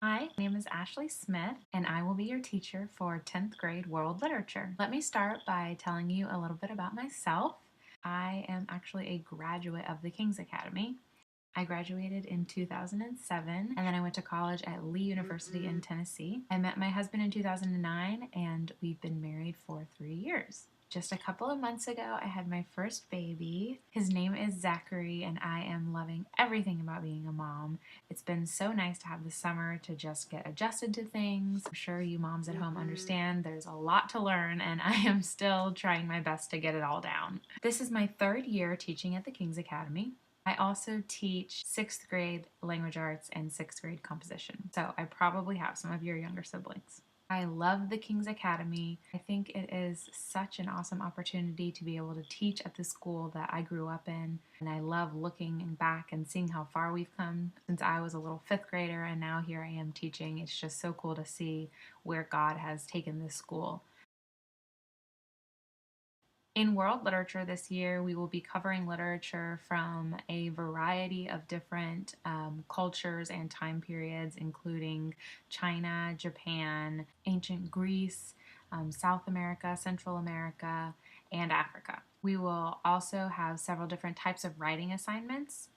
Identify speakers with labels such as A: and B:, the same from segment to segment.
A: Hi, my name is Ashley Smith, and I will be your teacher for 10th grade world literature. Let me start by telling you a little bit about myself. I am actually a graduate of the King's Academy. I graduated in 2007, and then I went to college at Lee University in Tennessee. I met my husband in 2009, and we've been married for 3 years. Just a couple of months ago, I had my first baby. His name is Zachary, and I am loving everything about being a mom. It's been so nice to have the summer to just get adjusted to things. I'm sure you moms at home understand there's a lot to learn, and I am still trying my best to get it all down. This is my third year teaching at the King's Academy. I also teach 6th grade language arts and 6th grade composition, so I probably have some of your younger siblings. I love the King's Academy. I think it is such an awesome opportunity to be able to teach at the school that I grew up in, and I love looking back and seeing how far we've come since I was a little 5th grader, and now here I am teaching. It's just so cool to see where God has taken this school. In world literature this year, we will be covering literature from a variety of different cultures and time periods, including China, Japan, ancient Greece, South America, Central America, and Africa. We will also have several different types of writing assignments,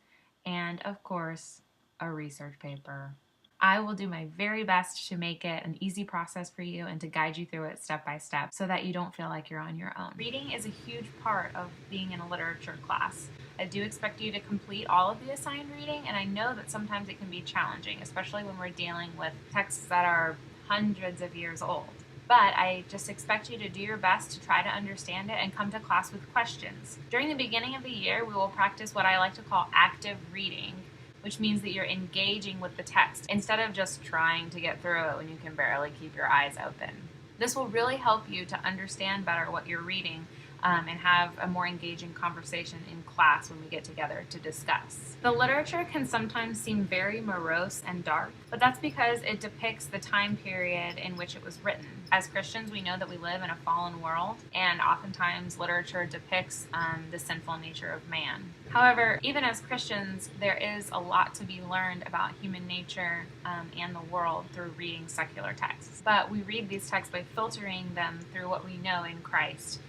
A: and of course, a research paper. I will do my very best to make it an easy process for you and to guide you through it step by step so that you don't feel like you're on your own. Reading is a huge part of being in a literature class. I do expect you to complete all of the assigned reading, and I know that sometimes it can be challenging, especially when we're dealing with texts that are hundreds of years old. But I just expect you to do your best to try to understand it and come to class with questions. During the beginning of the year, we will practice what I like to call active reading, which means that you're engaging with the text instead of just trying to get through it when you can barely keep your eyes open. This will really help you to understand better what you're reading and have a more engaging conversation in class when we get together to discuss. The literature can sometimes seem very morose and dark, but that's because it depicts the time period in which it was written. As Christians, we know that we live in a fallen world, and oftentimes literature depicts the sinful nature of man. However, even as Christians, there is a lot to be learned about human nature and the world through reading secular texts. But we read these texts by filtering them through what we know in Christ.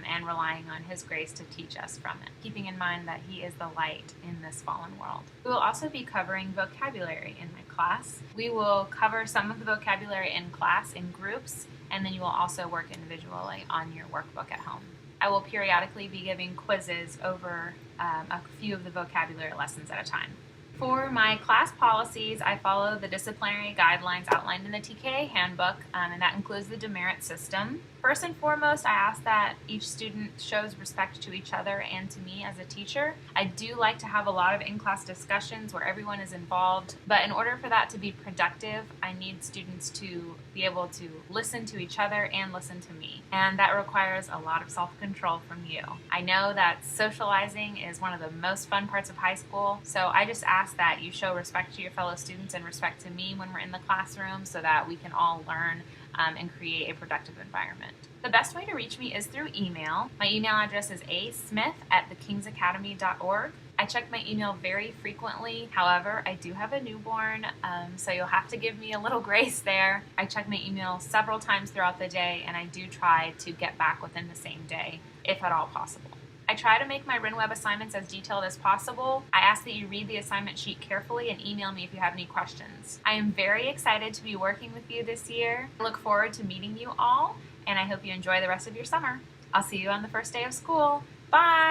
A: And relying on His grace to teach us from it, keeping in mind that He is the light in this fallen world. We will also be covering vocabulary in my class. We will cover some of the vocabulary in class in groups, and then you will also work individually on your workbook at home. I will periodically be giving quizzes over a few of the vocabulary lessons at a time. For my class policies, I follow the disciplinary guidelines outlined in the TKA handbook, and that includes the demerit system. First and foremost, I ask that each student shows respect to each other and to me as a teacher. I do like to have a lot of in-class discussions where everyone is involved, but in order for that to be productive, I need students to be able to listen to each other and listen to me, and that requires a lot of self-control from you. I know that socializing is one of the most fun parts of high school, so I just ask that you show respect to your fellow students and respect to me when we're in the classroom so that we can all learn and create a productive environment. The best way to reach me is through email. My email address is asmith@thekingsacademy.org. I check my email very frequently. However, I do have a newborn, so you'll have to give me a little grace there. I check my email several times throughout the day, and I do try to get back within the same day, if at all possible. I try to make my RenWeb assignments as detailed as possible. I ask that you read the assignment sheet carefully and email me if you have any questions. I am very excited to be working with you this year. I look forward to meeting you all, and I hope you enjoy the rest of your summer. I'll see you on the first day of school. Bye!